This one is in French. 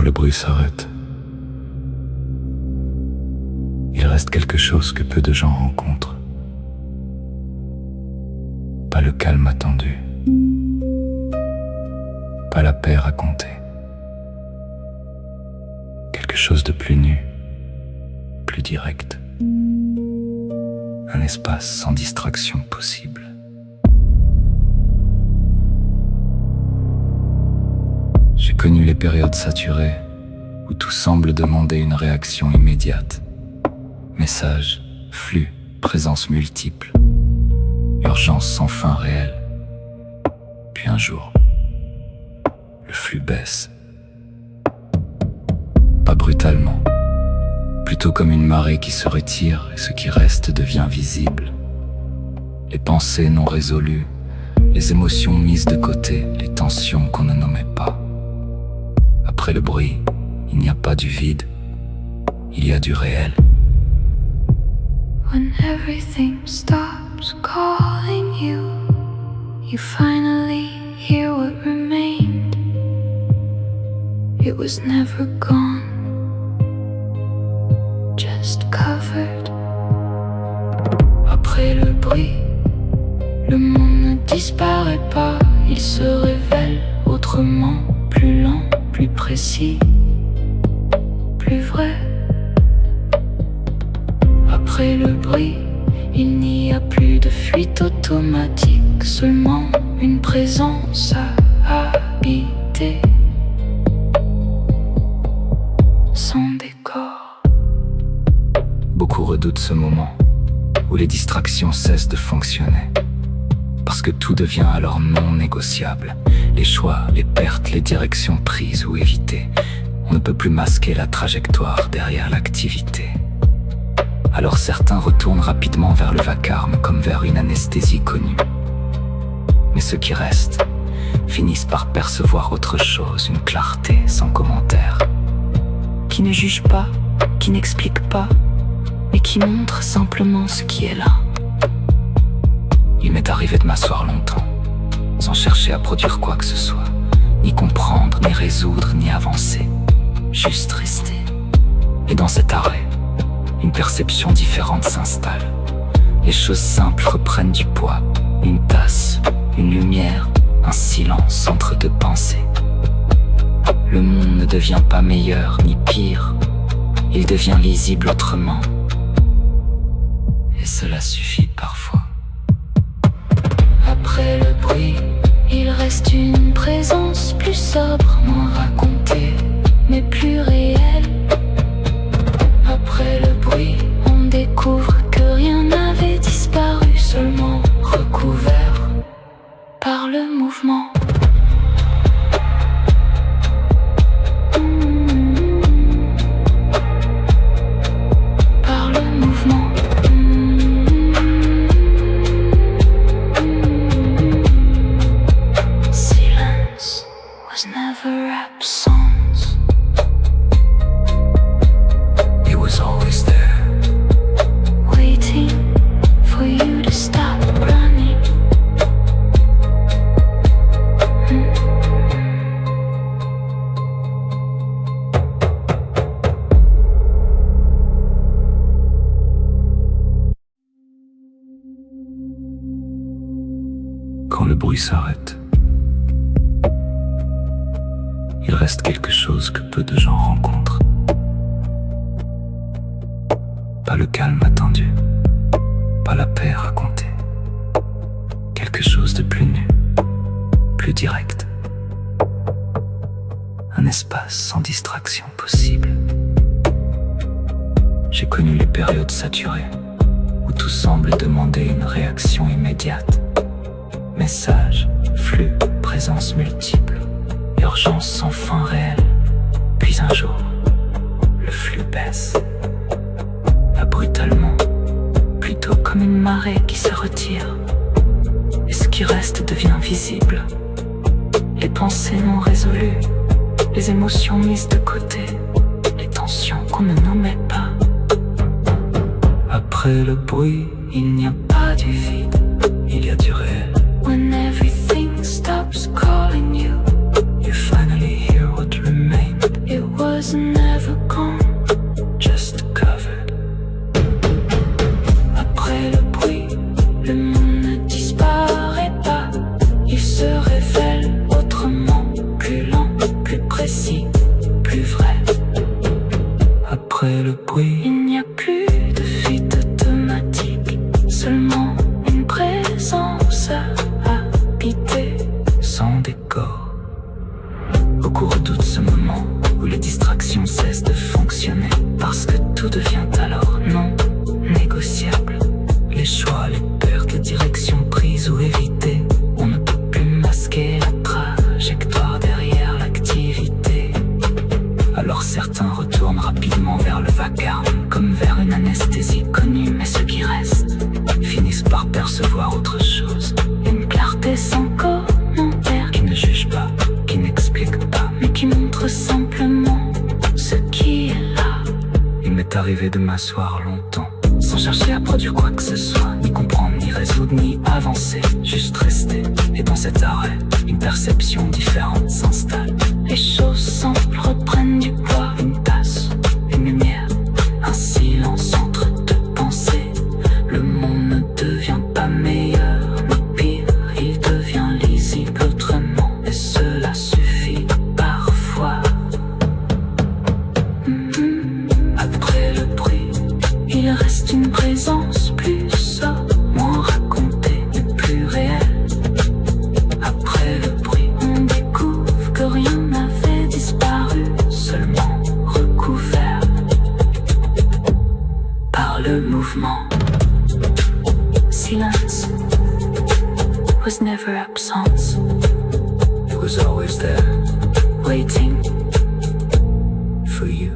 le bruit s'arrête, il reste quelque chose que peu de gens rencontrent. Pas le calme attendu, pas la paix racontée. Quelque chose de plus nu, plus direct. Un espace sans distraction possible. J'ai connu les périodes saturées où tout semble demander une réaction immédiate. Messages, flux, présence multiple, urgence sans fin réelle. Puis un jour, le flux baisse. Pas brutalement, plutôt comme une marée qui se retire et ce qui reste devient visible. Les pensées non résolues, les émotions mises de côté, les tensions qu'on ne nommait pas. Après le bruit, il n'y a pas du vide, il y a du réel. When everything stops calling you, you finally hear what remained. It was never gone, just covered. Après le bruit, le monde ne disparaît pas, il se révèle autrement, plus lent, plus précis, plus vrai. Après le bruit, il n'y a plus de fuite automatique, seulement une présence à habiter. Sans décor. Beaucoup redoutent ce moment où les distractions cessent de fonctionner. Parce que tout devient alors non négociable. Les choix, les pertes, les directions prises ou évitées. On ne peut plus masquer la trajectoire derrière l'activité. Alors certains retournent rapidement vers le vacarme comme vers une anesthésie connue. Mais ceux qui restent finissent par percevoir autre chose, une clarté sans commentaire. Qui ne juge pas, qui n'explique pas, mais qui montre simplement ce qui est là. Il m'est arrivé de m'asseoir longtemps, sans chercher à produire quoi que ce soit, ni comprendre, ni résoudre, ni avancer, juste rester. Et dans cet arrêt, une perception différente s'installe. Les choses simples reprennent du poids. Une tasse, une lumière, un silence entre deux pensées. Le monde ne devient pas meilleur ni pire, il devient lisible autrement. Et cela suffit parfois. Après le bruit, il reste une présence plus sobre, moins racontée, mais plus réelle. Après le bruit, on découvre que rien n'avait disparu, seulement recouvert par le mouvement. Par le mouvement. Silence was never absence. It was always there. Waiting for you to stop running. Quand le bruit s'arrête, il reste quelque chose que peu de gens rencontrent. Pas le calme attendu, pas la paix racontée. Quelque chose de plus nu, plus direct. Un espace sans distraction possible. J'ai connu les périodes saturées où tout semble demander une réaction immédiate. Messages, flux, présence multiple, urgence sans fin réelle. Puis un jour, le flux baisse. Pas brutalement, plutôt comme une marée qui se retire. Et ce qui reste devient visible. Les pensées non résolues, les émotions mises de côté, les tensions qu'on ne nommait pas. Après le bruit, il n'y a pas du vide, il y a du réel. When everything stops calling you, You finally hear what remained. it simplement une présence habitée. Sans décor. Beaucoup redoutent ce moment où les distractions cessent de fonctionner, parce que tout devient alors non négociable. Les choix, les pertes, les directions prises ou évitées. On ne peut plus masquer la trajectoire derrière l'activité. Alors certains retournent rapidement vers le vacarme, comme vers une anesthésie connue, mais ceux qui restent finissent par percevoir autre chose. Une clarté sans commentaire, Qui ne juge pas, qui n'explique pas, mais qui montre simplement ce qui est là. il m'est arrivé de m'asseoir longtemps, sans chercher à produire quoi que ce soit, ni comprendre, ni résoudre, ni avancer, juste rester. Et dans cet arrêt, une perception différente s'installe. Les choses simples reprennent du poids. Une tasse, une lumière, un silence entre deux pensées. Le monde ne devient pas meilleur, ni pire, il devient lisible autrement. Et cela suffit parfois. Après le bruit, Il reste une présence plus sobre, moins raconté, mais plus réel. Après le bruit, on découvre que rien n'avait disparu, seulement recouvert par le mouvement. silence was never absence, It was always there, waiting for you.